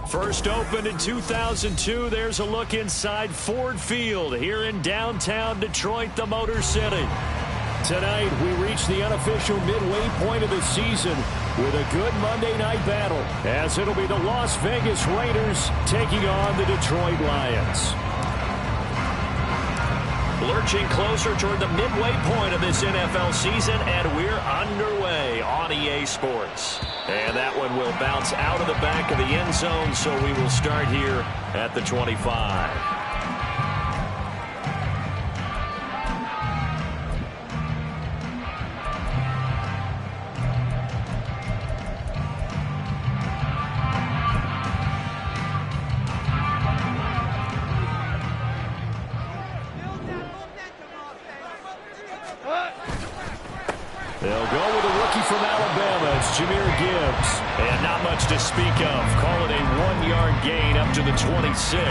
First opened in 2002, there's a look inside Ford Field here in downtown Detroit, the Motor City. Tonight, we reach the unofficial midway point of the season with a good Monday night battle, as it'll be the Las Vegas Raiders taking on the Detroit Lions. Lurching closer toward the midway point of this NFL season, and we're underway on EA Sports. And that one will bounce out of the back of the end zone, so we will start here at the 25. They'll go with a rookie from Alabama. It's Jahmyr Gibbs. And not much to speak of. Call it a 1-yard gain up to the 26.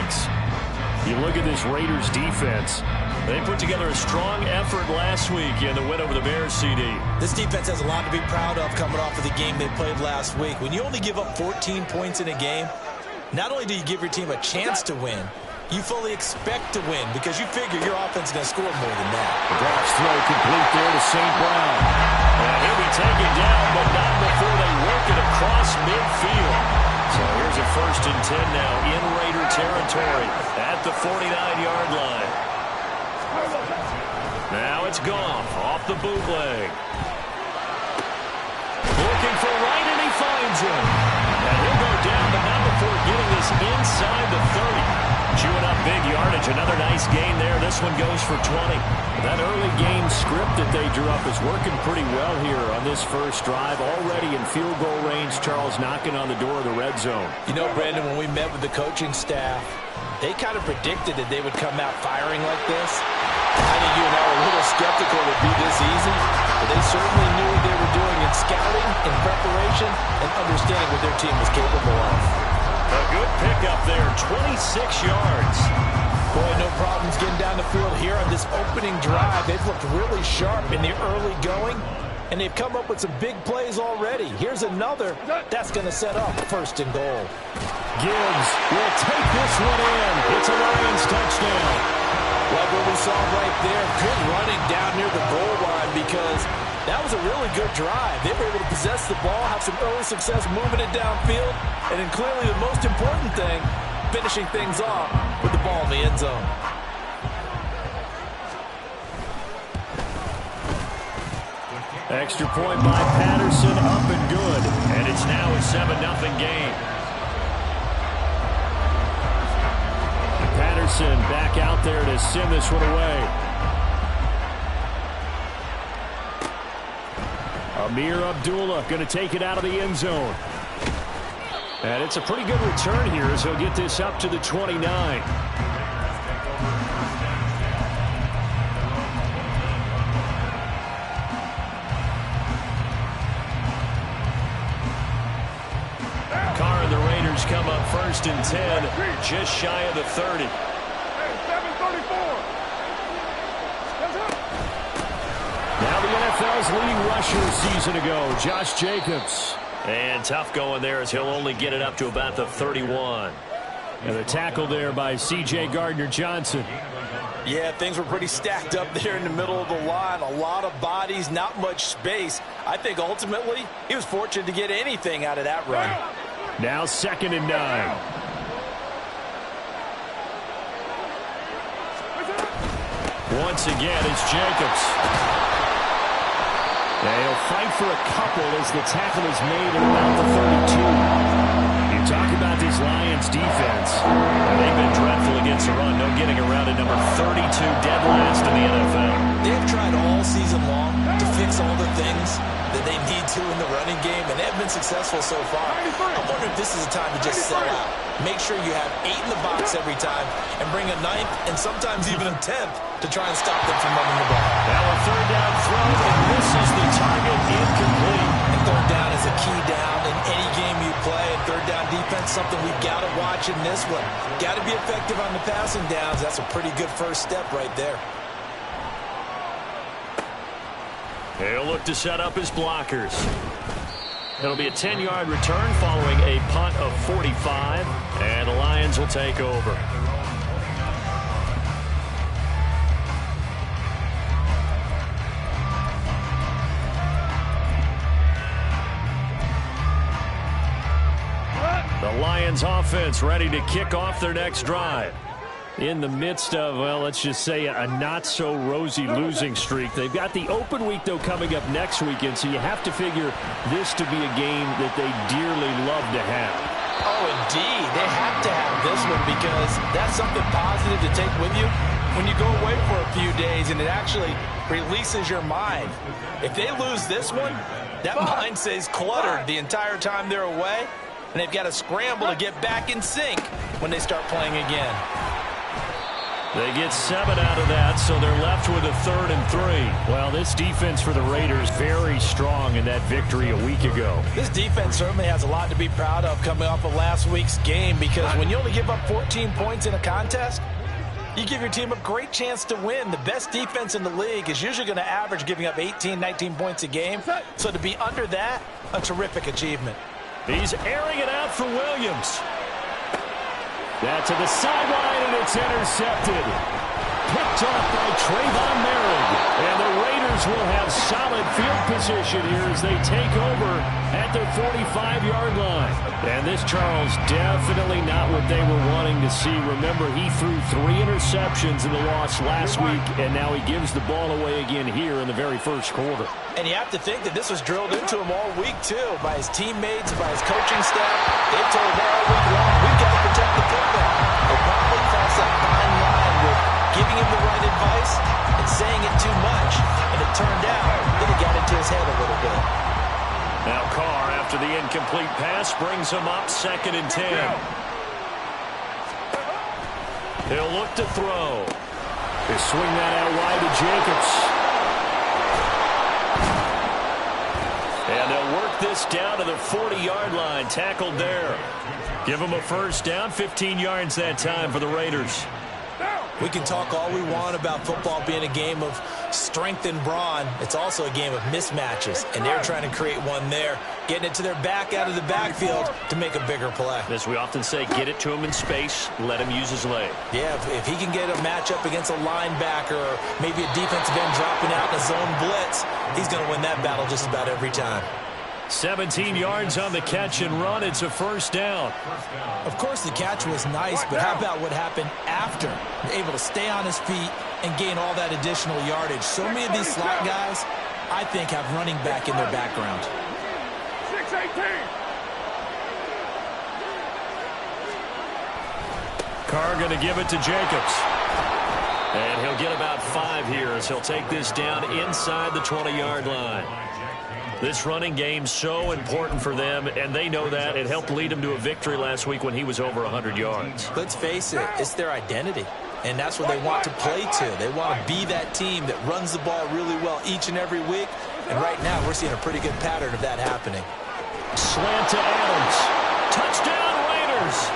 You look at this Raiders defense. They put together a strong effort last week in the win over the Bears, CD. This defense has a lot to be proud of coming off of the game they played last week. When you only give up 14 points in a game, not only do you give your team a chance to win, you fully expect to win because you figure your offense is going to score more than that. The Drops throw complete there to St. Brown. And he'll be taken down, but not before they work it across midfield. So here's a 1st and 10 now in Raider territory at the 49-yard line. Now it's Goff off the bootleg. Looking for Wright, and he finds him. And he'll go down, but not before getting this inside the 30. Chewing up big yardage. Another nice gain there. This one goes for 20. That early game script that they drew up is working pretty well here on this first drive. Already in field goal range, Charles knocking on the door of the red zone. You know, Brandon, when we met with the coaching staff, they kind of predicted that they would come out firing like this. I think you and I were a little skeptical it would be this easy, but they certainly knew what they were doing in scouting, in preparation, and understanding what their team was capable of. A good pickup there, 26 yards. Boy, no problems getting down the field here on this opening drive. They've looked really sharp in the early going, and they've come up with some big plays already. Here's another that's going to set up 1st and goal. Gibbs will take this one in. It's a Lions touchdown. Like what we saw right there, good running down near the goal line because that was a really good drive. They were able to possess the ball, have some early success moving it downfield, and then clearly the most important thing, finishing things off with the ball in the end zone. Extra point by Patterson, up and good. And it's now a 7-0 game. Patterson back out there to send this one away. Amir Abdullah going to take it out of the end zone. And it's a pretty good return here as he'll get this up to the 29. Carr and the Raiders come up 1st and 10, just shy of the 30. Now the NFL's leading rusher a season ago, Josh Jacobs. And tough going there as he'll only get it up to about the 31. And the tackle there by C.J. Gardner-Johnson. Yeah, things were pretty stacked up there in the middle of the line. A lot of bodies, not much space. I think ultimately he was fortunate to get anything out of that run. Now 2nd and 9. Once again, it's Jacobs. And he'll fight for a couple as the tackle is made at about the 32. Talk about this Lions defense. They've been dreadful against the run. No getting around it. Number 32, dead last in the NFL. They've tried all season long to fix all the things that they need to in the running game, and they've been successful so far. I wonder if this is a time to just sell out. Make sure you have 8 in the box every time and bring a 9th and sometimes even a 10th to try and stop them from running the ball. Now a third down throw, and misses the target, incomplete. And third down is a key down in any game you play. And third down defense, something we've got to watch in this one. Got to be effective on the passing downs. That's a pretty good first step right there. He'll look to set up his blockers. It'll be a 10-yard return following a punt of 45, and the Lions will take over. The Lions offense ready to kick off their next drive. In the midst of, well, let's just say a not-so-rosy losing streak. They've got the open week, though, coming up next weekend, so you have to figure this to be a game that they dearly love to have. Oh, indeed. They have to have this one because that's something positive to take with you when you go away for a few days, and it actually releases your mind. If they lose this one, that mind stays cluttered the entire time they're away, and they've got to scramble to get back in sync when they start playing again. They get 7 out of that, so they're left with a 3rd and 3. Well, this defense for the Raiders very strong in that victory a week ago. This defense certainly has a lot to be proud of coming off of last week's game, because when you only give up 14 points in a contest, you give your team a great chance to win. The best defense in the league is usually going to average giving up 18, 19 points a game. So to be under that, a terrific achievement. He's airing it out for Williams. That to the sideline, and it's intercepted. Picked off by Trayvon Merrick. And the Raiders will have solid field position here as they take over at their 45-yard line. And this, Charles, definitely not what they were wanting to see. Remember, he threw 3 interceptions in the loss last week, and now he gives the ball away again here in the very first quarter. And you have to think that this was drilled into him all week, too, by his teammates, by his coaching staff. They've told him all week long, we've got to protect the football. They probably crossed that fine line with giving him the right advice and saying it too much. And it turned out that it got into his head a little bit. Now Carr, after the incomplete pass, brings him up 2nd and 10. He'll look to throw. They swing that out wide to Jacobs. And they'll work this down to the 40-yard line. Tackled there. Give them a first down. 15 yards that time for the Raiders. We can talk all we want about football being a game of strength and brawn. It's also a game of mismatches, and they're trying to create one there, getting it to their back out of the backfield to make a bigger play. As we often say, get it to him in space, let him use his leg. Yeah, if he can get a matchup against a linebacker or maybe a defensive end dropping out in a zone blitz, he's going to win that battle just about every time. 17 yards on the catch and run. It's a first down. Of course, the catch was nice, but how about what happened after? Able to stay on his feet and gain all that additional yardage. So many of these slot guys, I think, have running back in their background. 6-18. Carr going to give it to Jacobs. And he'll get about 5 here as he'll take this down inside the 20-yard line. This running game so important for them, and they know that. It helped lead them to a victory last week when he was over 100 yards. Let's face it, it's their identity, and that's what they want to play to. They want to be that team that runs the ball really well each and every week, and right now we're seeing a pretty good pattern of that happening. Slant to Adams. Touchdown Raiders.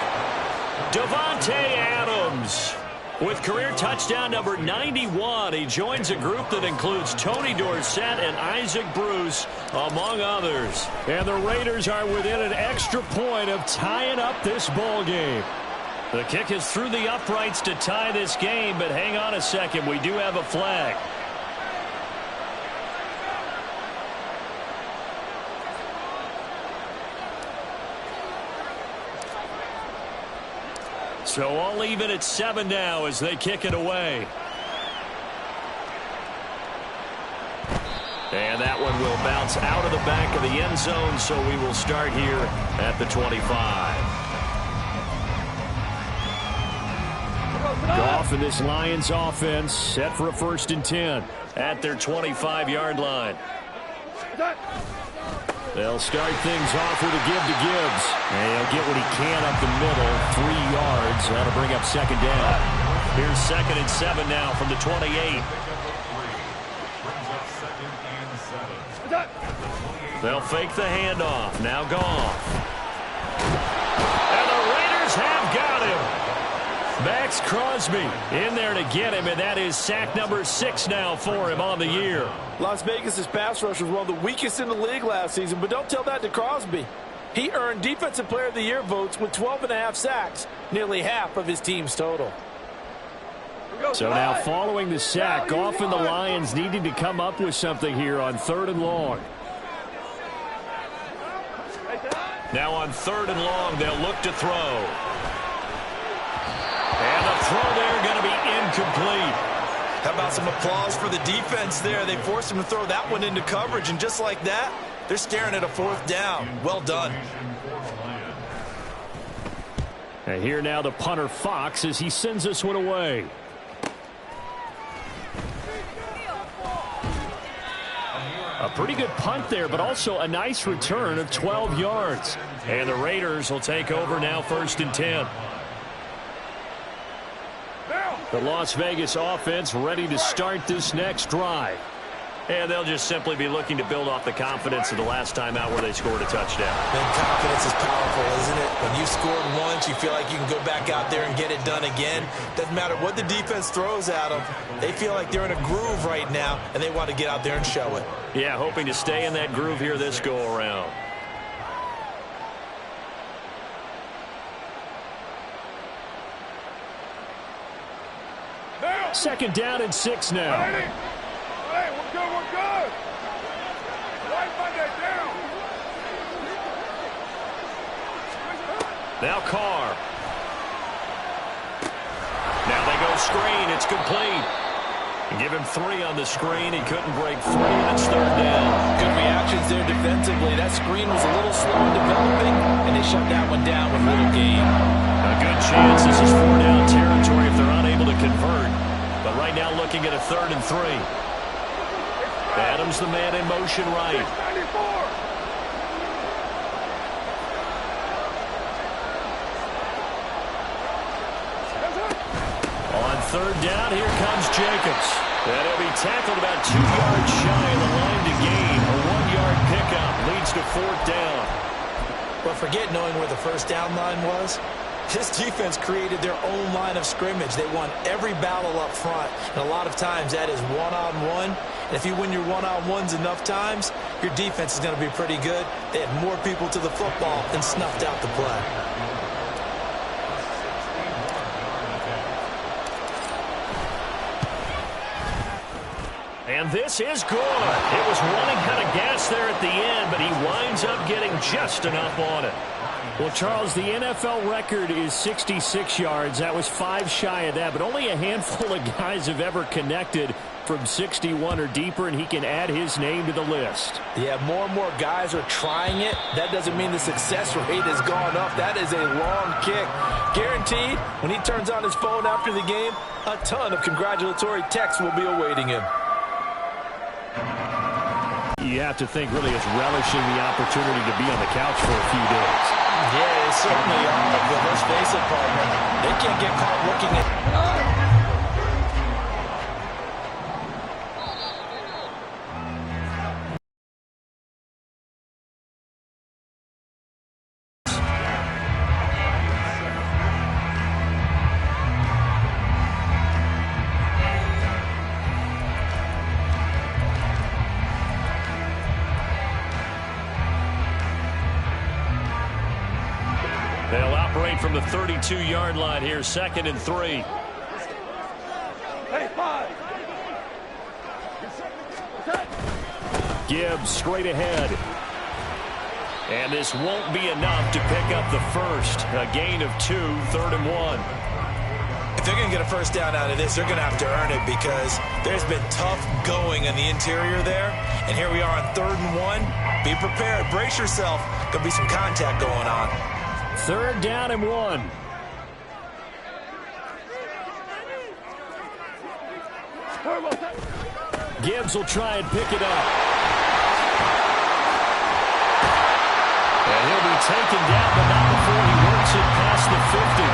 Davante Adams. With career touchdown number 91, he joins a group that includes Tony Dorsett and Isaac Bruce, among others. And the Raiders are within an extra point of tying up this ball game. The kick is through the uprights to tie this game, but hang on a second, we do have a flag. So all even at 7 now as they kick it away. And that one will bounce out of the back of the end zone, so we will start here at the 25. Goff and this Lions offense set for a 1st and 10 at their 25-yard line. They'll start things off with a give to Gibbs. And he'll get what he can up the middle, 3 yards. That'll bring up 2nd down. Here's 2nd and 7 now from the 28. They'll fake the handoff. Now Goff. And the Raiders have got him. Max Crosby in there to get him, and that is sack number 6 now for him on the year. Las Vegas' pass rush was one of the weakest in the league last season, but don't tell that to Crosby. He earned Defensive Player of the Year votes with 12.5 sacks, nearly half of his team's total. So now following the sack, Goff and the Lions needing to come up with something here on 3rd and long. Now on 3rd and long, they'll look to throw. And the throw there going to be incomplete. How about some applause for the defense there? They forced him to throw that one into coverage, and just like that, they're staring at a 4th down. Well done. And here now the punter Fox as he sends this one away. A pretty good punt there, but also a nice return of 12 yards. And the Raiders will take over now 1st and 10. The Las Vegas offense ready to start this next drive. And they'll just simply be looking to build off the confidence of the last time out where they scored a touchdown. And confidence is powerful, isn't it? When you've scored once, you feel like you can go back out there and get it done again. Doesn't matter what the defense throws at them. They feel like they're in a groove right now, and they want to get out there and show it. Yeah, hoping to stay in that groove here this go-around. Second down and 6 now. Hey, we're good, we're good. Right by that down. Now Carr. Now they go screen. It's complete. Give him 3 on the screen. He couldn't break 3, and it's 3rd down. Good reactions there defensively. That screen was a little slow in developing, and they shut that one down with little gain. A good chance this is 4-down territory if they're unable to convert. But right now looking at a 3rd and 3. Adams the man in motion right. 94. On 3rd down, here comes Jacobs. And he'll be tackled about 2 yards shy of the line to gain. A 1-yard pickup leads to 4th down. But forget knowing where the 1st down line was. This defense created their own line of scrimmage. They won every battle up front, and a lot of times that is one-on-one. And if you win your one-on-ones enough times, your defense is going to be pretty good. They had more people to the football and snuffed out the play. And this is good. It was running out of gas there at the end, but he winds up getting just enough on it. Well, Charles, the NFL record is 66 yards. That was 5 shy of that, but only a handful of guys have ever connected from 61 or deeper, and he can add his name to the list. Yeah, more and more guys are trying it. That doesn't mean the success rate has gone up. That is a long kick. Guaranteed, when he turns on his phone after the game, a ton of congratulatory texts will be awaiting him. You have to think really is relishing the opportunity to be on the couch for a few days. Yeah, they certainly are. But let's face it, partner, they can't get caught looking at... They'll operate from the 32-yard line here, 2nd and 3. Hey, 5. Gibbs straight ahead. And this won't be enough to pick up the first. A gain of 2, 3rd and 1. If they're going to get a first down out of this, they're going to have to earn it because there's been tough going in the interior there. And here we are on 3rd and 1. Be prepared. Brace yourself. Going to be some contact going on. 3rd down and 1. Gibbs will try and pick it up. And he'll be taken down, but not before he works it past the 50.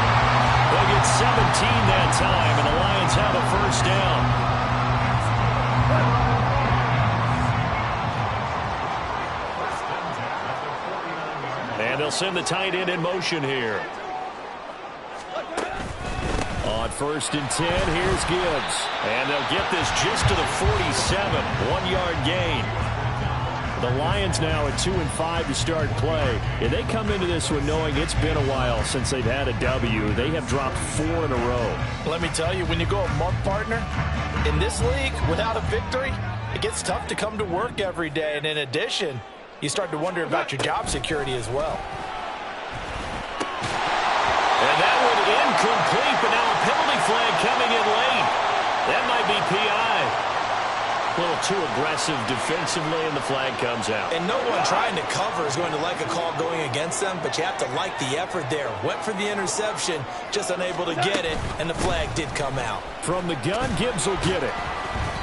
They'll get 17 that time, and the Lions have a first down. And they'll send the tight end in motion here. On 1st and 10, here's Gibbs. And they'll get this just to the 47. 1-yard gain. The Lions now at 2-5 to start play. And they come into this one knowing it's been a while since they've had a W. They have dropped 4 in a row. Let me tell you, when you go a month, partner, in this league, without a victory, it gets tough to come to work every day. And in addition, you start to wonder about your job security as well. And that one incomplete, but now a penalty flag coming in late. That might be PI. A little too aggressive defensively, and the flag comes out. And no one trying to cover is going to like a call going against them, but you have to like the effort there. Went for the interception, just unable to get it, and the flag did come out. From the gun, Gibbs will get it.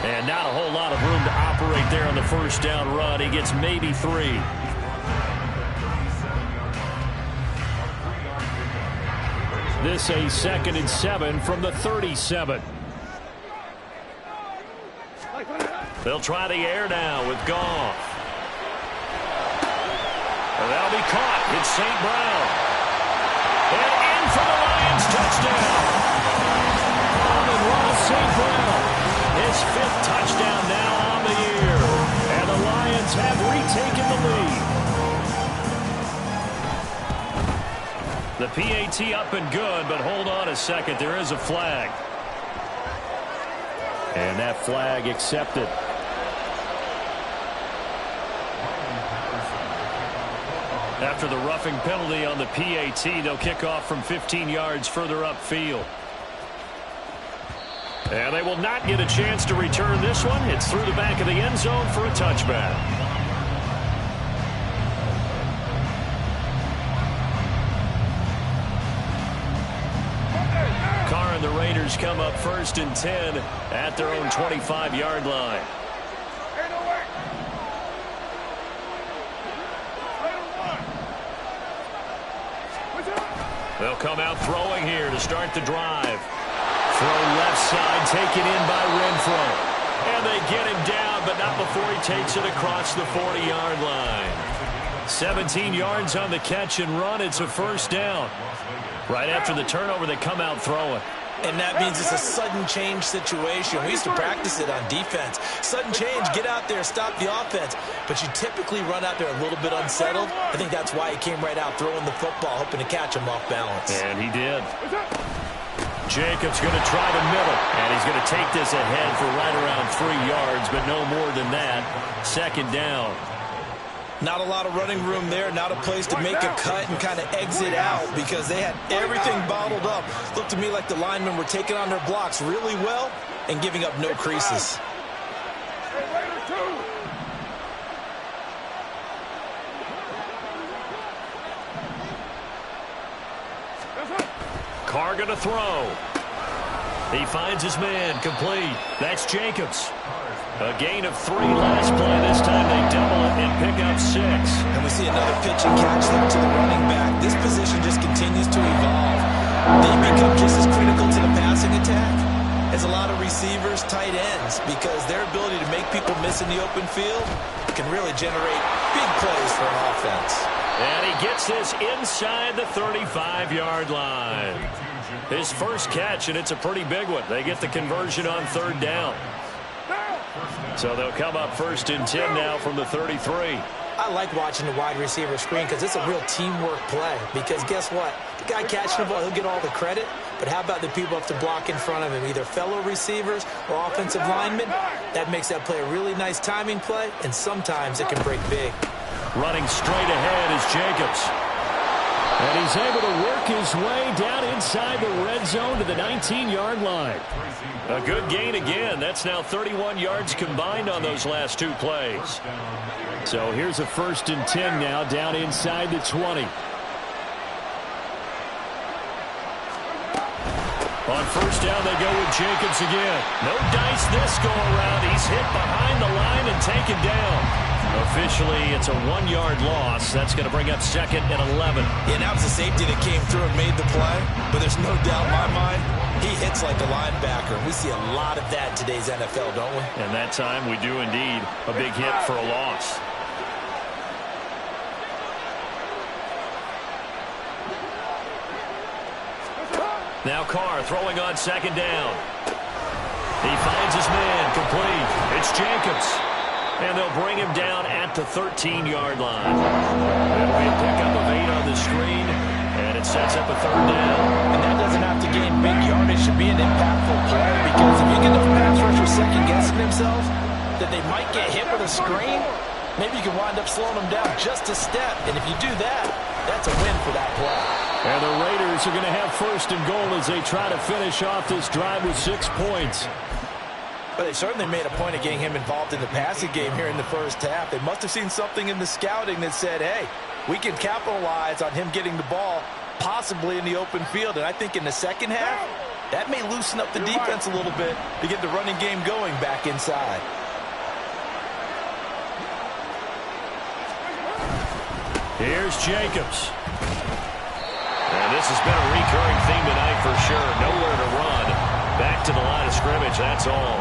And not a whole lot of room to operate there on the first down run. He gets maybe 3. This a 2nd and 7 from the 37. They'll try the air now with Goff. And that'll be caught. It's St. Brown. And in for the Lions touchdown. Amon-Ra St. Brown. His 5th touchdown now on the year. And the Lions have retaken the lead. The PAT up and good, but hold on a second. There is a flag. And that flag accepted. After the roughing penalty on the PAT, they'll kick off from 15 yards further upfield. And they will not get a chance to return this one. It's through the back of the end zone for a touchback. And the Raiders come up 1st and 10 at their own 25-yard line. They'll come out throwing here to start the drive. Throw left side, taken in by Renfro. And they get him down, but not before he takes it across the 40-yard line. 17 yards on the catch and run. It's a first down. Right after the turnover, they come out throwing. And that means it's a sudden change situation. We used to practice it on defense. Sudden change, get out there, stop the offense. But you typically run out there a little bit unsettled. I think that's why he came right out throwing the football, hoping to catch him off balance. And he did. Jacobs going to try to middle. And he's going to take this ahead for right around 3 yards, but no more than that. 2nd down. Not a lot of running room there, not a place to make a cut and kind of exit out because they had everything bottled up. Looked to me like the linemen were taking on their blocks really well and giving up no creases. Carr going to throw. He finds his man, complete. That's Jacobs. A gain of 3 last play. This time they double it and pick up 6. And we see another pitch and catch there to the running back. This position just continues to evolve. They become just as critical to the passing attack as a lot of receivers, tight ends, because their ability to make people miss in the open field can really generate big plays for an offense. And he gets this inside the 35-yard line. His first catch, and it's a pretty big one. They get the conversion on 3rd down. So they'll come up 1st and 10 now from the 33. I like watching the wide receiver screen because it's a real teamwork play. Because guess what? The guy catching the ball, he'll get all the credit. But how about the people up to block in front of him, either fellow receivers or offensive linemen? That makes that play a really nice timing play, and sometimes it can break big. Running straight ahead is Jacobs. And he's able to work his way down inside the red zone to the 19-yard line. A good gain again. That's now 31 yards combined on those last 2 plays. So here's a 1st and 10 now down inside the 20. On first down, they go with Jacobs again. No dice this go-around. He's hit behind the line and taken down. Officially, it's a 1-yard loss. That's going to bring up second and 11. Yeah, that was the safety that came through and made the play. But there's no doubt in my mind, he hits like a linebacker. We see a lot of that in today's NFL, don't we? And that time, we do indeed. A big hit for a loss. Now Carr throwing on second down. He finds his man, complete. It's Jacobs. And they'll bring him down at the 13-yard line. That'll be a pickup of 8 on the screen, and it sets up a third down. And that doesn't have to gain big yardage to be an impactful play, because if you get the pass rusher second-guessing themselves that they might get hit with a screen, maybe you can wind up slowing them down just a step. And if you do that, that's a win for that play. And the Raiders are going to have first and goal as they try to finish off this drive with 6 points. But they certainly made a point of getting him involved in the passing game here in the first half. They must have seen something in the scouting that said, hey, we can capitalize on him getting the ball possibly in the open field. And I think in the second half, that may loosen up the defense a little bit to get the running game going back inside. Here's Jacobs. And this has been a recurring theme tonight for sure. Nowhere to run. Back to the line of scrimmage, that's all.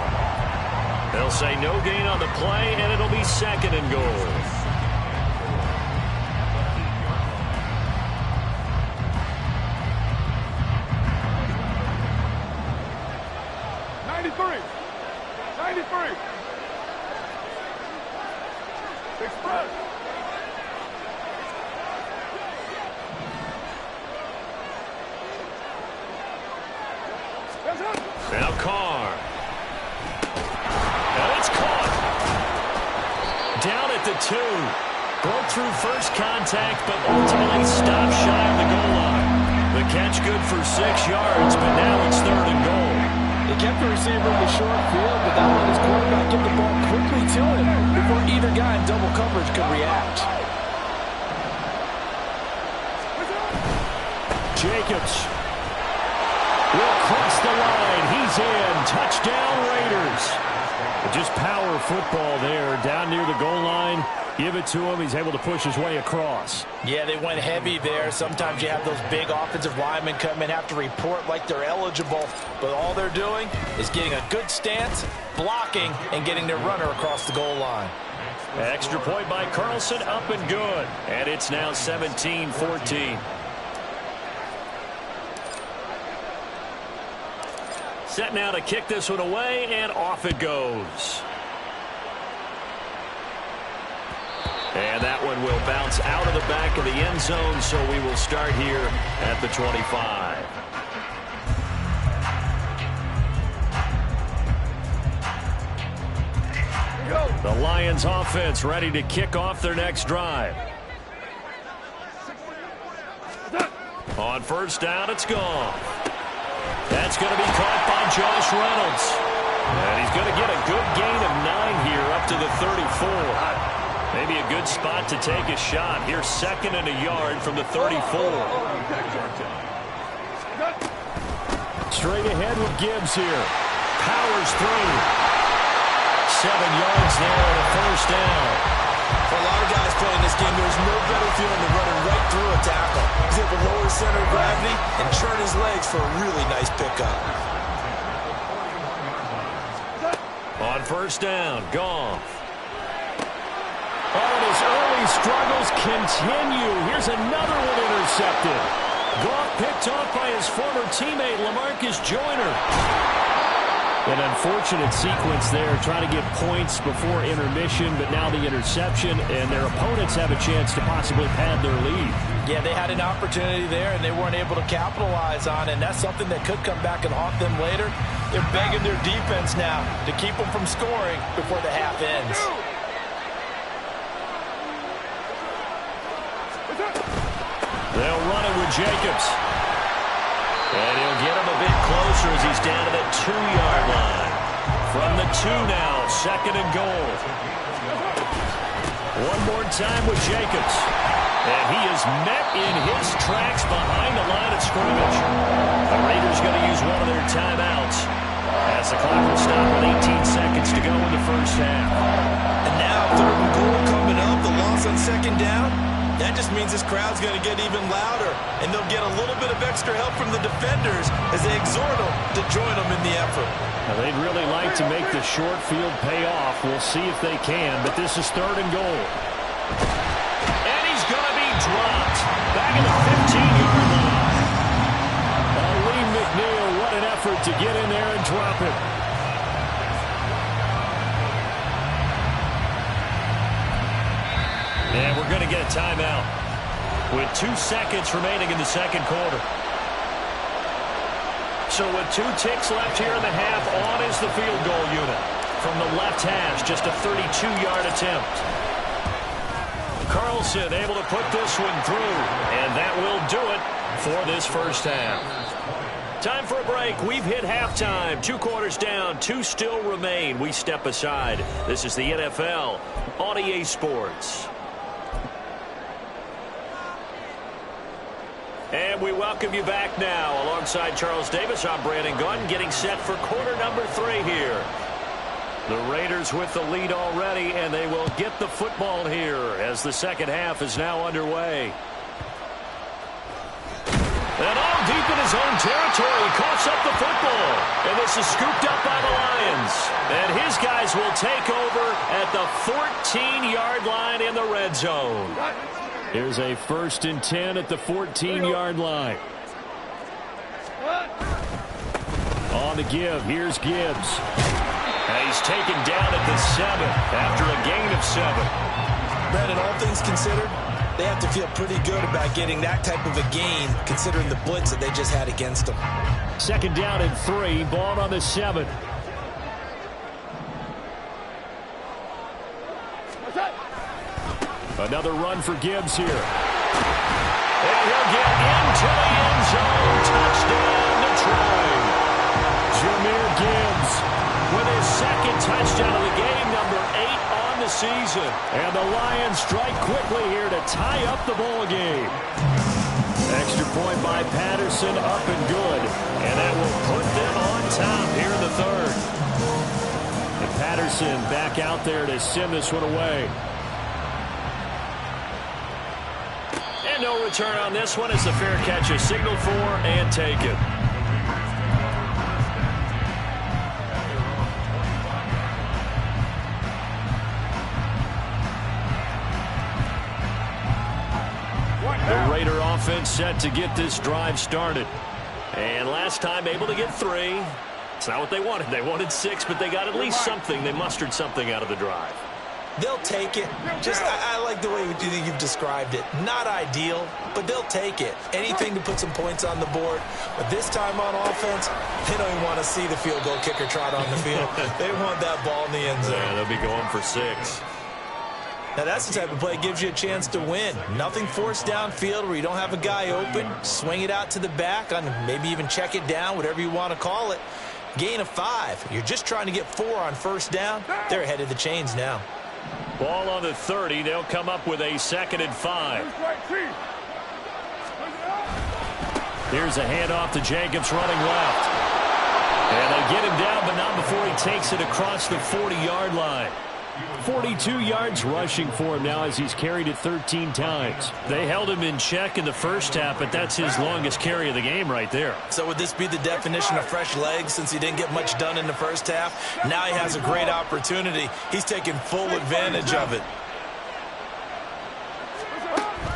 They'll say no gain on the play, and it'll be second and goal. Express. Now Carr. And it's caught. Down at the 2. Broke through first contact, but ultimately stopped shy of the goal line. The catch good for 6 yards, but now it's third and goal. They kept the receiver in the short field, but that let his quarterback get the ball quickly to him before either guy in double coverage could react. Jacobs will cross the line. He's in. Touchdown, Raiders. Just power football there down near the goal line. Give it to him. He's able to push his way across. Yeah, they went heavy there. Sometimes you have those big offensive linemen come in, have to report like they're eligible. But all they're doing is getting a good stance, blocking, and getting their runner across the goal line. Extra point by Carlson, up and good. And it's now 17-14. Set now to kick this one away, and off it goes. And that one will bounce out of the back of the end zone, so we will start here at the 25. The Lions offense ready to kick off their next drive. On first down, it's gone. That's going to be caught by Josh Reynolds. And he's going to get a good gain of 9 here up to the 34. Maybe a good spot to take a shot. Here's second and a yard from the 34. Straight ahead with Gibbs here. Powers through. 7 yards there and a first down. For a lot of guys playing this game, there's no better feeling than running right through a tackle. He's able to lower his center of gravity and churn his legs for a really nice pickup. On first down, Goff. Oh, and his early struggles continue. Here's another one intercepted. Goff picked off by his former teammate, LaMarcus Joyner. An unfortunate sequence there, trying to get points before intermission, but now the interception, and their opponents have a chance to possibly pad their lead. Yeah, they had an opportunity there, and they weren't able to capitalize on it, and that's something that could come back and haunt them later. They're begging their defense now to keep them from scoring before the half ends. They'll run it with Jacobs. And he'll get him a bit closer as he's down to the 2-yard line. From the 2 now, second and goal. One more time with Jacobs. And he is met in his tracks behind the line of scrimmage. The Raiders going to use one of their timeouts as the clock will stop with 18 seconds to go in the first half. And now 3rd and goal coming up, the loss on 2nd down. That just means this crowd's going to get even louder, and they'll get a little bit of extra help from the defenders as they exhort them to join them in the effort. Now, they'd really like to make the short field pay off. We'll see if they can, but this is 3rd and goal. And he's going to be dropped back at the 15-yard line. Lee McNeil, what an effort to get in there and drop it. And we're going to get a timeout with 2 seconds remaining in the 2nd quarter. So with 2 ticks left here in the half, on is the field goal unit. From the left hash, just a 32-yard attempt. Carlson able to put this one through, and that will do it for this first half. Time for a break. We've hit halftime. 2 quarters down, 2 still remain. We step aside. This is the NFL on EA Sports. And we welcome you back now. Alongside Charles Davis, I'm Brandon Gunn, getting set for quarter number 3 here. The Raiders with the lead already, and they will get the football here as the second half is now underway. And all deep in his own territory, he coughs up the football. And this is scooped up by the Lions. And his guys will take over at the 14-yard line in the red zone. Here's a 1st and 10 at the 14-yard line. On the give, here's Gibbs. And he's taken down at the 7 after a gain of 7. Brandon, all things considered, they have to feel pretty good about getting that type of a gain, considering the blitz that they just had against them. 2nd down and 3, ball on the 7. Another run for Gibbs here. And he'll get into the end zone. Touchdown, Detroit. Jahmyr Gibbs with his 2nd touchdown of the game, number 8 on the season. And the Lions strike quickly here to tie up the ball game. Extra point by Patterson, up and good. And that will put them on top here in the 3rd. And Patterson back out there to send this one away. And no return on this one as the fair catch is signaled for and taken. The Raider offense set to get this drive started. And last time able to get 3. It's not what they wanted. They wanted 6, but they got at least something. They mustered something out of the drive. They'll take it. I like the way you've described it. Not ideal, but they'll take it. Anything to put some points on the board. But this time on offense, they don't even want to see the field goal kicker trot on the field. They want that ball in the end zone. Yeah, they'll be going for 6. Now, that's the type of play that gives you a chance to win. Nothing forced downfield where you don't have a guy open. Swing it out to the back, maybe even check it down, whatever you want to call it. Gain of 5. You're just trying to get 4 on 1st down. They're ahead of the chains now. Ball on the 30. They'll come up with a 2nd and 5. Here's a handoff to Jacobs running left. And they get him down, but not before he takes it across the 40-yard line. 42 yards rushing for him now as he's carried it 13 times. They held him in check in the first half, but that's his longest carry of the game right there. So would this be the definition of fresh legs since he didn't get much done in the first half? Now he has a great opportunity. He's taking full advantage of it.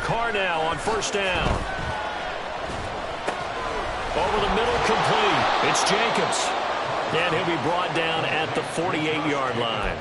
Carr now on 1st down. Over the middle, complete. It's Jacobs. And he'll be brought down at the 48-yard line.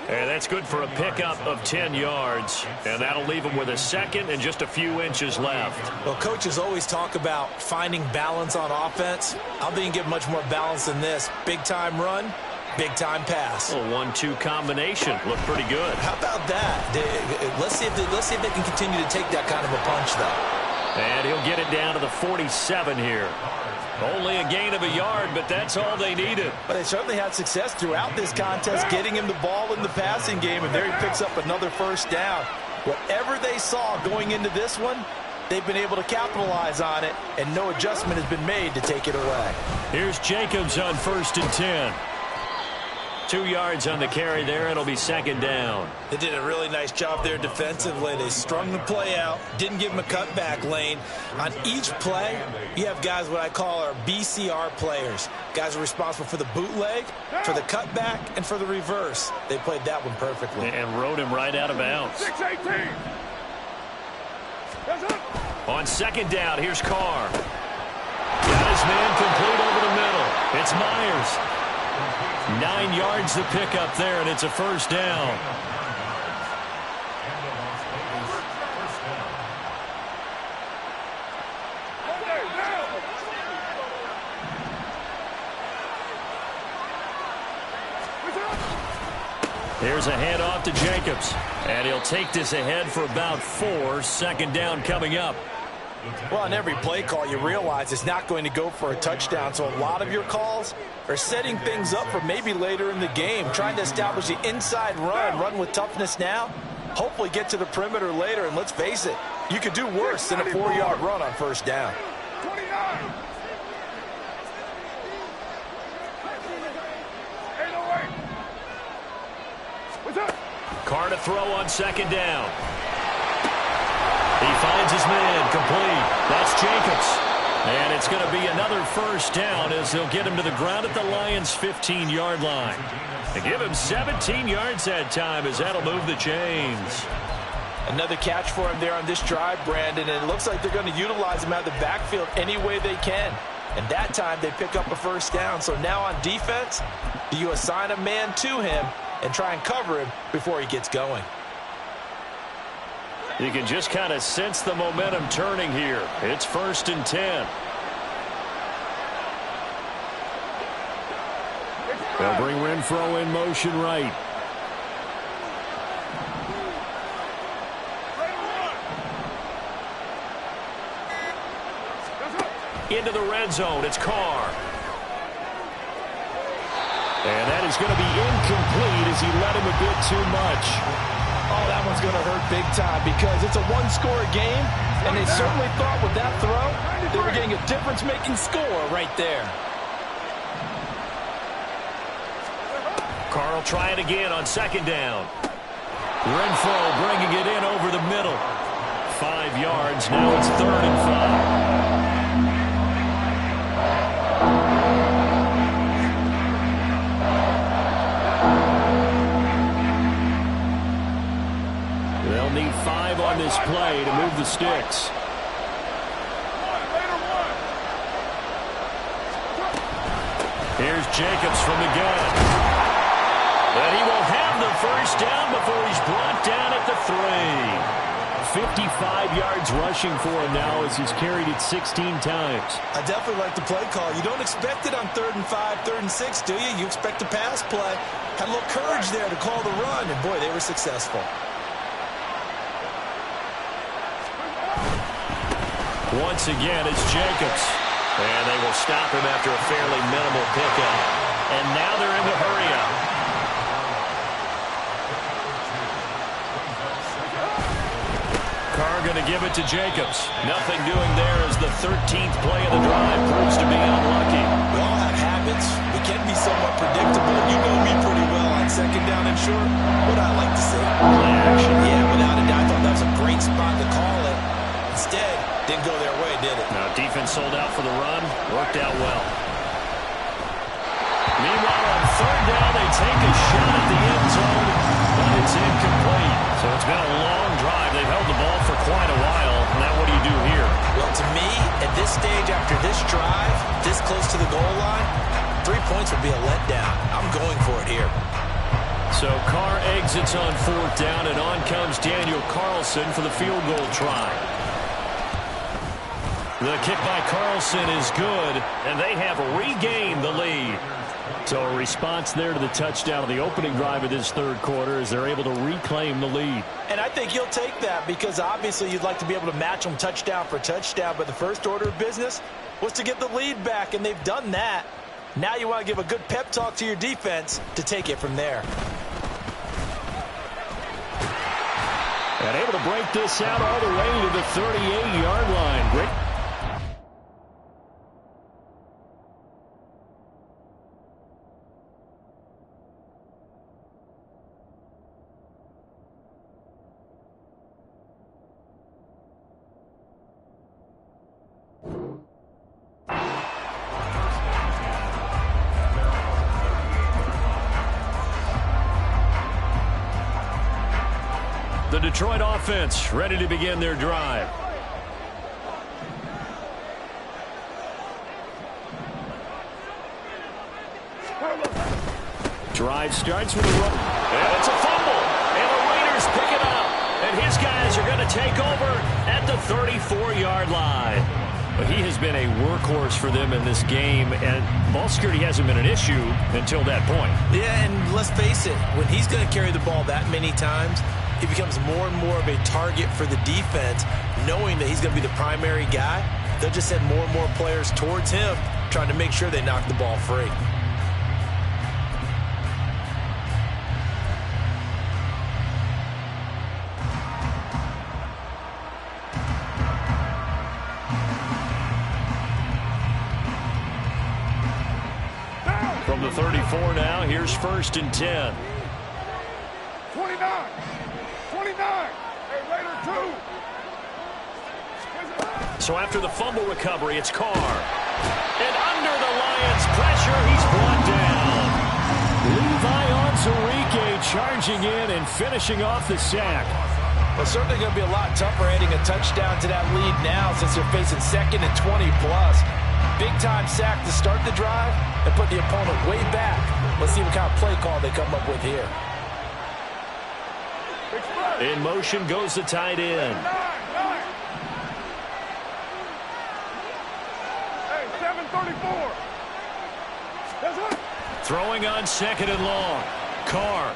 And that's good for a pickup of 10 yards. And that'll leave him with a 2nd and just a few inches left. Well, coaches always talk about finding balance on offense. I don't think you get much more balance than this. Big-time run, big-time pass. A 1-2 combination. Looked pretty good. How about that? Let's see if they can continue to take that kind of a punch, though. And he'll get it down to the 47 here. Only a gain of a yard, but that's all they needed. But they certainly had success throughout this contest, getting him the ball in the passing game, and there he picks up another 1st down. Whatever they saw going into this one, they've been able to capitalize on it, and no adjustment has been made to take it away. Here's Jacobs on 1st and 10. 2 yards on the carry there. It'll be 2nd down. They did a really nice job there defensively. They strung the play out, didn't give him a cutback lane. On each play, you have guys what I call our BCR players. Guys are responsible for the bootleg, for the cutback, and for the reverse. They played that one perfectly. And rode him right out of bounds. 6-18. On 2nd down, here's Carr. Got his man complete over the middle. It's Myers. 9 yards to pick up there, and it's a 1st down. Here's a handoff to Jacobs, and he'll take this ahead for about 4. 2nd down coming up. Well, on every play call, you realize it's not going to go for a touchdown, so a lot of your calls are setting things up for maybe later in the game, trying to establish the inside run with toughness now, hopefully get to the perimeter later, and let's face it, you could do worse than a 4-yard run on 1st down. 29. 808. Carr to throw on 2nd down. He finds his man complete. That's Jacobs. And it's going to be another 1st down as they'll get him to the ground at the Lions' 15-yard line. They give him 17 yards that time as that'll move the chains. Another catch for him there on this drive, Brandon, and it looks like they're going to utilize him out of the backfield any way they can. And that time they pick up a 1st down. So now on defense, do you assign a man to him and try and cover him before he gets going? You can just kind of sense the momentum turning here. It's 1st and 10. They'll bring Renfro in motion right. Into the red zone. It's Carr. And that is going to be incomplete as he let him a bit too much. Oh, that one's going to hurt big time because it's a one-score game, and they certainly thought with that throw they were getting a difference-making score right there. Carr will try it again on 2nd down. Renfro bringing it in over the middle. 5 yards. Now it's 3rd and 5. They'll need 5 on this play to move the sticks. Here's Jacobs from the gun. And he will have the 1st down before he's brought down at the 3. 55 yards rushing for him now as he's carried it 16 times. I definitely like the play call. You don't expect it on 3rd and 5, 3rd and 6, do you? You expect a pass play. Had a little courage there to call the run, and boy, they were successful. Once again, it's Jacobs. And they will stop him after a fairly minimal pickup. And now they're in the hurry-up. Carr going to give it to Jacobs. Nothing doing there as the 13th play of the drive proves to be unlucky. We all have habits. We can be somewhat predictable. You know me pretty well on 2nd down and short. What I like to say. Play action. Yeah, without a doubt. I thought that was a great spot to call it. Instead, didn't go their way, did it? Now, defense sold out for the run. Worked out well. Meanwhile, on 3rd down, they take a shot at the end zone, but it's incomplete. So it's been a long drive. They've held the ball for quite a while. Now what do you do here? Well, to me, at this stage after this drive, this close to the goal line, 3 points would be a letdown. I'm going for it here. So Carr exits on 4th down, and on comes Daniel Carlson for the field goal try. The kick by Carlson is good, and they have regained the lead. So a response there to the touchdown of the opening drive of this 3rd quarter as they're able to reclaim the lead. And I think you'll take that because obviously you'd like to be able to match them touchdown for touchdown, but the first order of business was to get the lead back, and they've done that. Now you want to give a good pep talk to your defense to take it from there. And able to break this out all the way to the 38-yard line. Great. The Detroit offense ready to begin their drive. Drive starts with a run. And it's a fumble. And the Raiders pick it up. And his guys are going to take over at the 34-yard line. But he has been a workhorse for them in this game, and ball security hasn't been an issue until that point. Yeah, and let's face it, when he's going to carry the ball that many times, he becomes more and more of a target for the defense, knowing that he's going to be the primary guy. They'll just send more and more players towards him, trying to make sure they knock the ball free. From the 34 now, here's 1st and 10. 29. 29. Hey, Raider 2. So after the fumble recovery, it's Carr. And under the Lions' pressure, he's brought down. Levi Onwuzurike charging in and finishing off the sack. Well, certainly going to be a lot tougher adding a touchdown to that lead now since they're facing 2nd and 20+. Big-time sack to start the drive and put the opponent way back. Let's see what kind of play call they come up with here. In motion goes the tight end. Hey, 734. That's it. Throwing on 2nd and long. Carr.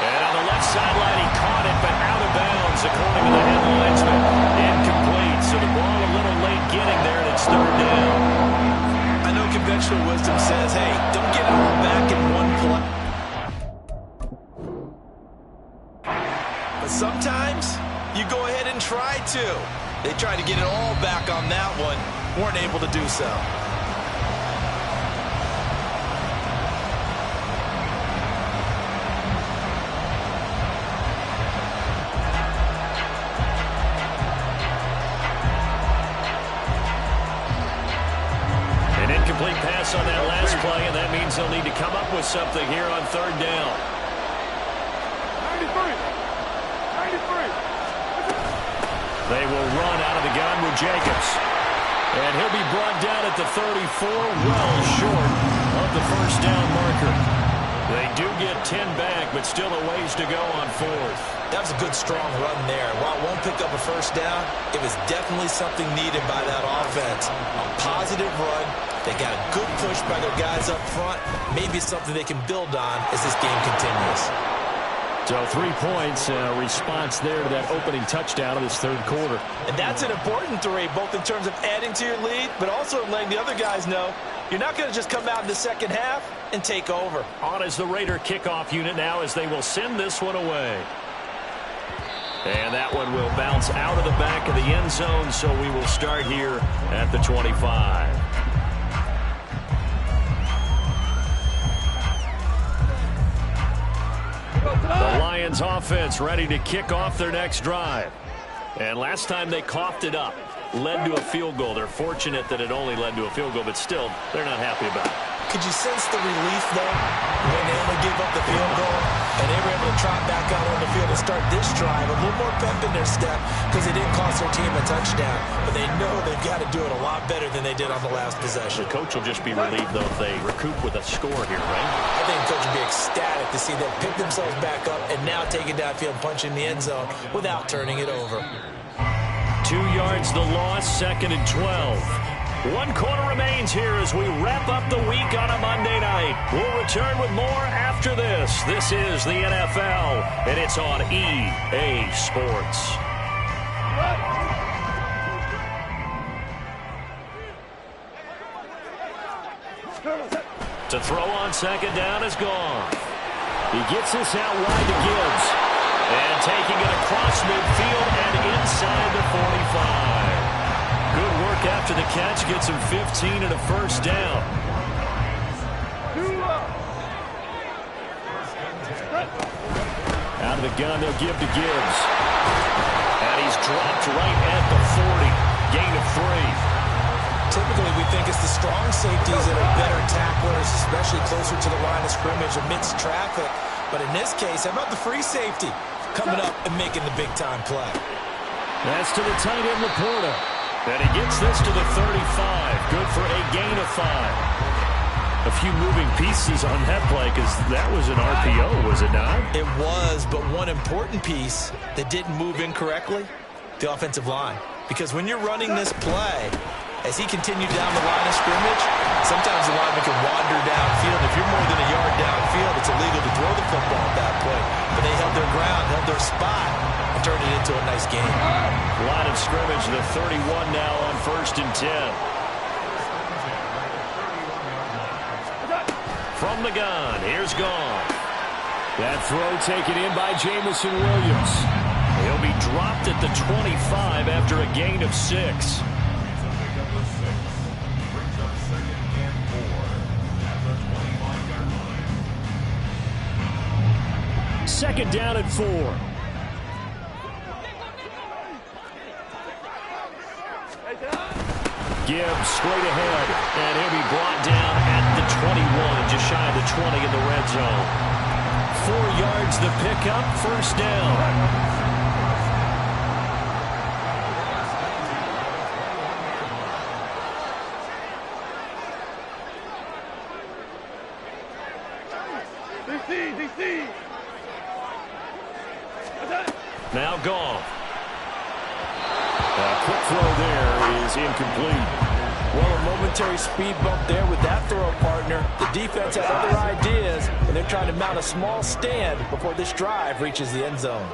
And on the left sideline, he caught it, but out of bounds, according to the head linesman. Incomplete, so the ball a little late getting there, and it's 3rd down. I know conventional wisdom says, hey, don't get it all back in one play. But sometimes you go ahead and try to. They tried to get it all back on that one, weren't able to do so. Incomplete pass on that last play, and that means they'll need to come up with something here on 3rd down. 93. 93. They will run out of the gun with Jacobs. And he'll be brought down at the 34, well short of the 1st down marker. They do get 10 back, but still a ways to go on 4th. That was a good, strong run there. While it won't pick up a 1st down, it was definitely something needed by that offense. A positive run. They got a good push by their guys up front. Maybe something they can build on as this game continues. So 3 points, response there to that opening touchdown of this 3rd quarter. And that's an important 3, both in terms of adding to your lead, but also letting the other guys know you're not going to just come out in the 2nd half and take over. On is the Raider kickoff unit now as they will send this one away. And that one will bounce out of the back of the end zone, so we will start here at the 25. The Lions offense ready to kick off their next drive. And last time they coughed it up, led to a field goal. They're fortunate that it only led to a field goal, but still, they're not happy about it. Could you sense the relief, though, when they only gave up the field goal and they were able to trot back out on the field and start this drive? A little more pep in their step because they didn't cost their team a touchdown. But they know they've got to do it a lot better than they did on the last possession. The coach will just be relieved, though, if they recoup with a score here, right? I think the coach will be ecstatic to see them pick themselves back up and now take it downfield and punch in the end zone without turning it over. 2 yards the loss, 2nd and 12. 1 quarter remains here as we wrap up the week on a Monday night. We'll return with more after this. This is the NFL, and it's on EA Sports. To throw on 2nd down is gone. He gets this out wide to Gibbs. And taking it across midfield and inside the 45. Good work after the catch. Gets him 15 and a first down. Out of the gun, they'll give to Gibbs. And he's dropped right at the 40. Gain of 3. Typically, we think it's the strong safeties that are better tacklers, especially closer to the line of scrimmage amidst traffic. But in this case, how about the free safety coming up and making the big-time play? That's to the tight end, Laporta. And he gets this to the 35. Good for a gain of 5. A few moving pieces on that play because that was an RPO, was it not? It was, but one important piece that didn't move incorrectly, the offensive line. Because when you're running this play, as he continued down the line of scrimmage, sometimes the lineman can wander downfield. If you're more than a yard downfield, it's illegal to throw the football at that point. But they held their ground, held their spot, and turned it into a nice game. Line of scrimmage, the 31 now on 1st and 10. From the gun, here's Goff. That throw taken in by Jamison Williams. He'll be dropped at the 25 after a gain of 6. Second down at 4. Gibbs straight ahead, and he'll be brought down at the 21, just shy of the 20 in the red zone. 4 yards the pickup, first down. DC. Now Goff. A quick throw there is incomplete. Well, a momentary speed bump there with that throw, partner. The defense has other ideas, and they're trying to mount a small stand before this drive reaches the end zone.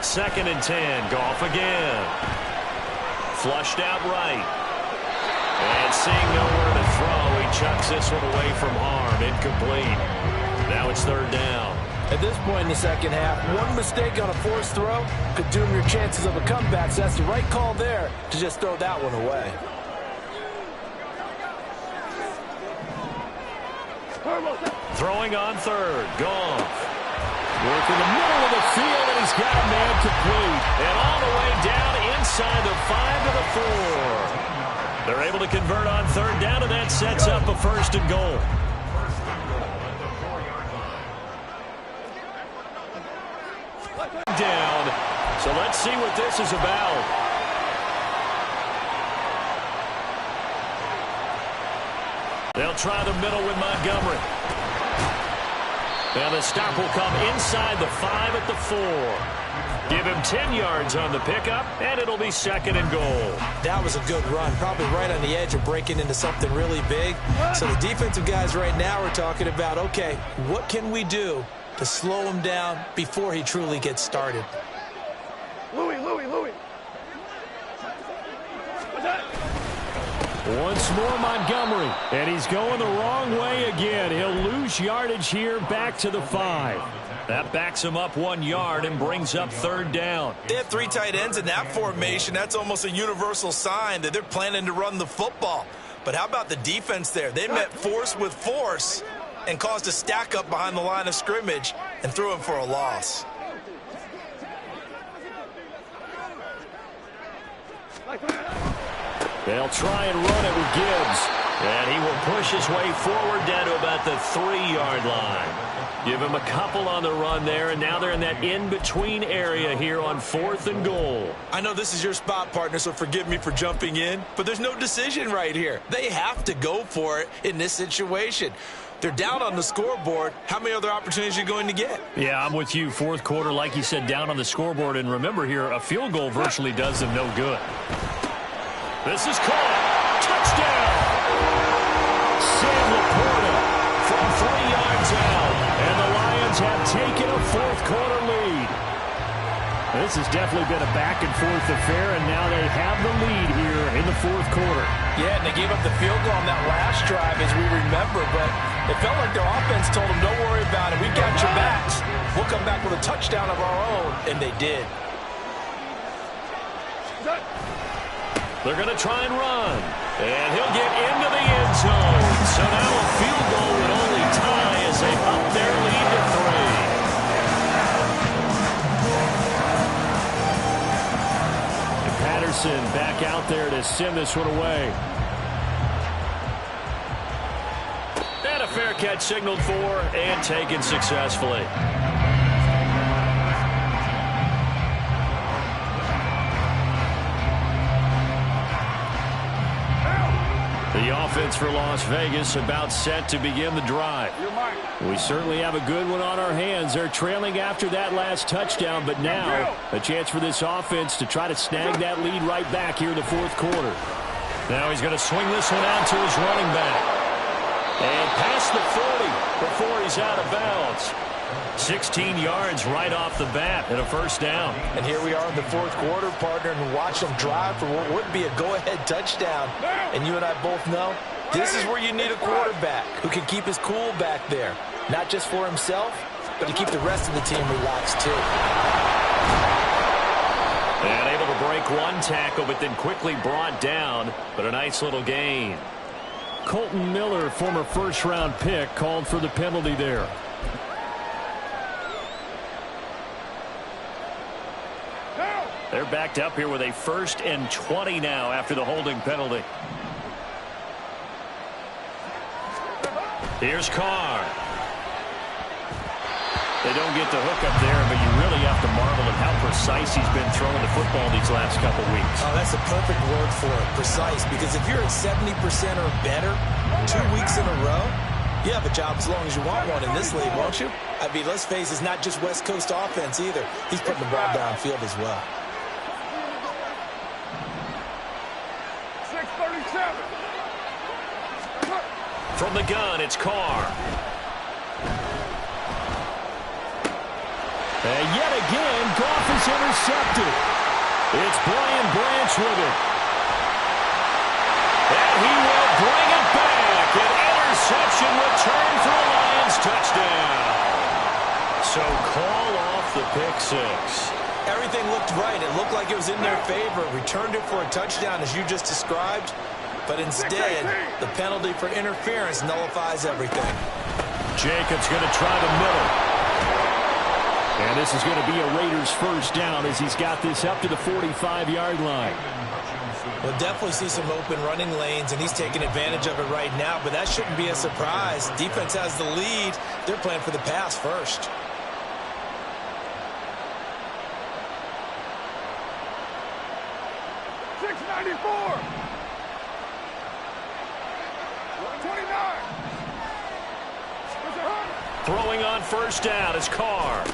2nd and 10. Goff again. Flushed out right. And seeing nowhere to throw, he chucks this one away from harm. Incomplete. Now it's 3rd down. At this point in the second half, one mistake on a forced throw could doom your chances of a comeback, so that's the right call there to just throw that one away. Throwing on 3rd. Goff. Work in the middle of the field, and he's got a man complete. And all the way down inside the 5 to the 4. They're able to convert on 3rd down, and that sets up a 1st and goal. Down. So let's see what this is about. They'll try the middle with Montgomery. Now the stop will come inside the 5 at the 4. Give him 10 yards on the pickup, and it'll be 2nd and goal. That was a good run, probably right on the edge of breaking into something really big. So the defensive guys right now are talking about, okay, what can we do to slow him down before he truly gets started? Louis. Once more Montgomery, and he's going the wrong way again. He'll lose yardage here back to the 5. That backs him up 1 yard and brings up 3rd down. They have 3 tight ends in that formation. That's almost a universal sign that they're planning to run the football. But how about the defense there? They met force with force and caused a stack up behind the line of scrimmage and threw him for a loss. They'll try and run it with Gibbs. And he will push his way forward down to about the 3-yard line. Give him a couple on the run there, and now they're in that in-between area here on 4th and goal. I know this is your spot, partner, so forgive me for jumping in, but there's no decision right here. They have to go for it in this situation. They're down on the scoreboard. How many other opportunities are you going to get? Yeah, I'm with you. 4th quarter, like you said, down on the scoreboard. And remember here, a field goal virtually does them no good. This is caught. Touchdown. Sam Laporta from 3 yards out. And the Lions have taken a 4th quarter lead. This has definitely been a back-and-forth affair, and now they have the lead here in the 4th quarter. Yeah, and they gave up the field goal on that last drive, as we remember, but it felt like their offense told them, don't worry about it, we got your backs. We'll we'll come back with a touchdown of our own, and they did. They're going to try and run. And he'll get into the end zone. So now a field goal would only tie as they up their lead to 3. And Patterson back out there to send this one away. And a fair catch signaled for and taken successfully. The offense for Las Vegas about set to begin the drive. We certainly have a good one on our hands. They're trailing after that last touchdown, but now a chance for this offense to try to snag that lead right back here in the fourth quarter. Now he's going to swing this one out to his running back. And past the 40 before he's out of bounds. 16 yards right off the bat and a first down. And here we are in the fourth quarter, partner, and watch them drive for what would be a go-ahead touchdown. And you and I both know this is where you need a quarterback who can keep his cool back there. Not just for himself, but to keep the rest of the team relaxed too. And able to break one tackle, but then quickly brought down. But a nice little gain. Colton Miller, former first-round pick, called for the penalty there. They're backed up here with a 1st and 20 now after the holding penalty. Here's Carr. They don't get the hook up there, but you really have to marvel at how precise he's been throwing the football these last couple weeks. Oh, that's a perfect word for it, precise, because if you're at 70% or better 2 weeks in a row, you have a job as long as you want one in this league, won't you? I mean, let's face it, it's not just West Coast offense either. He's putting the ball downfield as well. 6:37. From the gun, it's Carr. And yet again, Goff is intercepted. It's Brian Branch with it. And he will bring it back. An interception return for a Lions touchdown. So call off the pick six. Everything looked right. It looked like it was in their favor. Returned it for a touchdown, as you just described. But instead, the penalty for interference nullifies everything. Jacobs going to try the middle. And this is going to be a Raiders first down as he's got this up to the 45-yard line. We'll definitely see some open running lanes, and he's taking advantage of it right now, but that shouldn't be a surprise. Defense has the lead. They're playing for the pass first. Throwing on first down is Carr.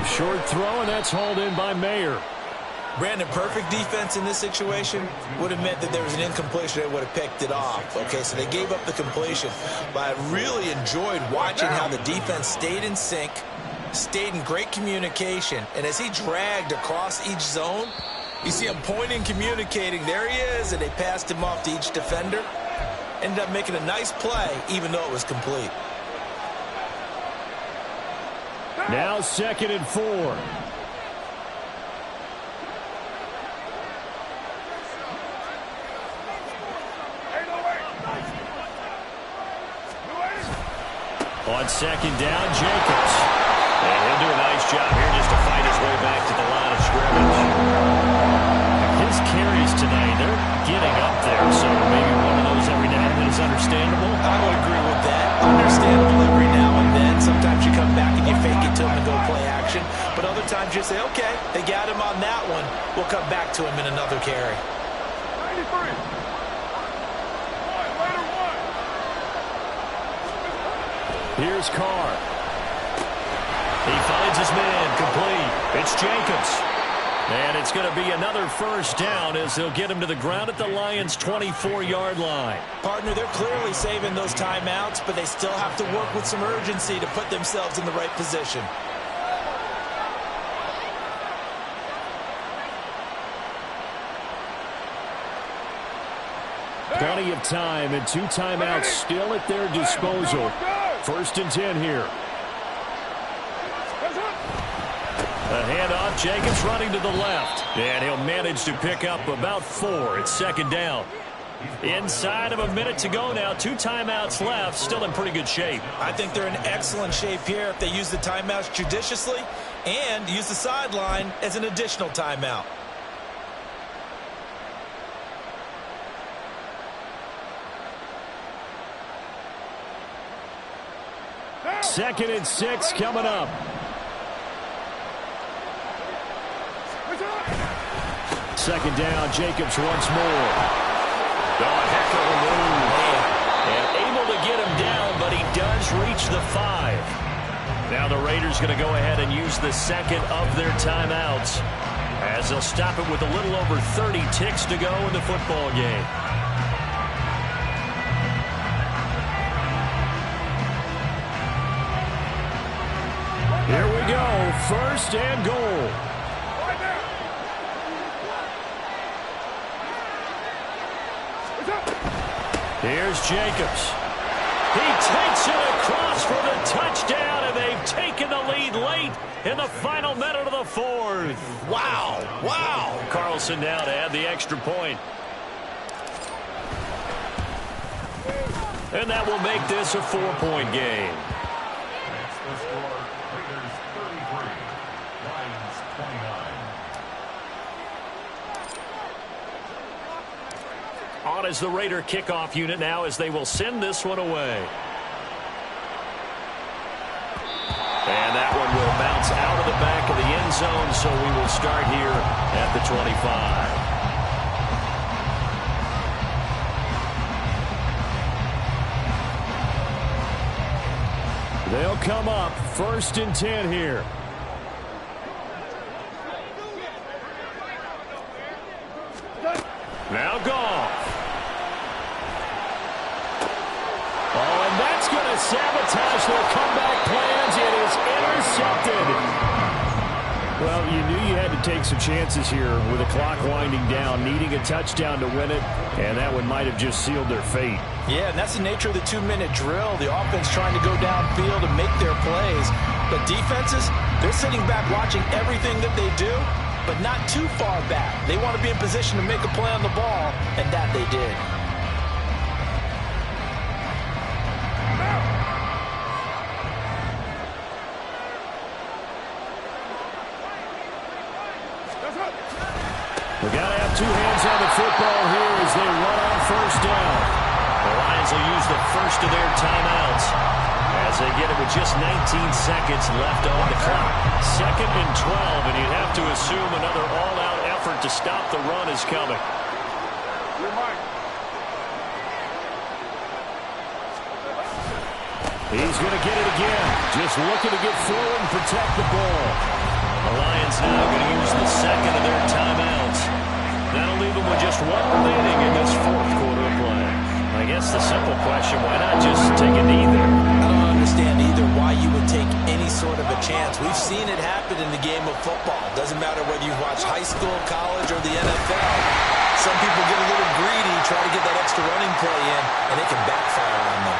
Short throw, and that's hauled in by Mayer. Brandon, perfect defense in this situation would have meant that there was an incompletion. They would have picked it off. Okay, so they gave up the completion. But I really enjoyed watching how the defense stayed in sync, stayed in great communication. And as he dragged across each zone, you see him pointing, communicating. There he is, and they passed him off to each defender. Ended up making a nice play, even though it was complete. Now 2nd and 4. On 2nd down, Jacobs. And he'll do a nice job here just to fight his way back to the line of scrimmage. His carries tonight, they're getting up there, so maybe one of those every now and then is understandable. I would agree with that. Understandable every now and then. Sometimes you come back and you fake it to him and go play action. But other times you say, okay, they got him on that one. We'll come back to him in another carry. 93. Here's Carr. He finds his man complete. It's Jacobs. And it's going to be another first down as they'll get him to the ground at the Lions' 24-yard line. Partner, they're clearly saving those timeouts, but they still have to work with some urgency to put themselves in the right position. Plenty of time and 2 timeouts still at their disposal. 1st and 10 here. A handoff, Jacobs running to the left. And he'll manage to pick up about 4. It's second down. Inside of a minute to go now. 2 timeouts left. Still in pretty good shape. I think they're in excellent shape here if they use the timeouts judiciously and use the sideline as an additional timeout. Second and 6 coming up. Second down, Jacobs once more. Oh, heck of a move. And able to get him down, but he does reach the 5. Now the Raiders going to go ahead and use the second of their timeouts as they'll stop it with a little over 30 ticks to go in the football game. Here we go, first and goal. Here's Jacobs. He takes it across for the touchdown, and they've taken the lead late in the final minute of the 4th. Wow, wow. Carlson now to add the extra point. And that will make this a 4-point game. On as the Raider kickoff unit now as they will send this one away. And that one will bounce out of the back of the end zone, so we will start here at the 25. They'll come up first and 10 here. Now Goff. Oh, and that's going to sabotage their comeback plans. It is intercepted. Well, you knew you had to take some chances here with the clock winding down, needing a touchdown to win it, and that one might have just sealed their fate. Yeah, and that's the nature of the 2-minute drill. The offense trying to go downfield and make their plays. But defenses, they're sitting back watching everything that they do, but not too far back. They want to be in position to make a play on the ball, and that they did. We got to have 2 hands on the football here as they run on first down. The Lions will use the first of their timeouts as they get it with just 19 seconds left on the clock. Second and 12, and you'd have to assume another all-out effort to stop the run is coming. He's going to get it again. Just looking to get through and protect the ball. The Lions now going to use the second of their timeouts. That'll leave them with just 1 remaining in this 4th quarter of play. I guess the simple question, why not just take a knee there? I don't understand either why you would take any sort of a chance. We've seen it happen in the game of football. Doesn't matter whether you watch high school, college, or the NFL. Some people get a little greedy, try to get that extra running play in, and it can backfire on them.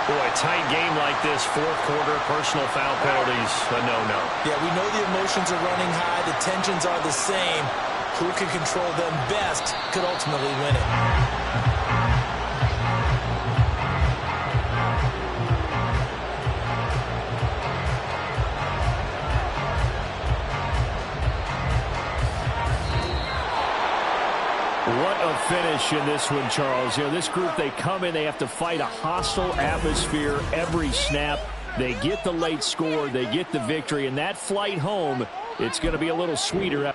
Boy, a tight game like this, 4th quarter, personal foul penalties, a no-no. Yeah, we know the emotions are running high. The tensions are the same. Who can control them best could ultimately win it. What a finish in this one, Charles. You know, this group, they come in, they have to fight a hostile atmosphere every snap. They get the late score, they get the victory, and that flight home, it's going to be a little sweeter.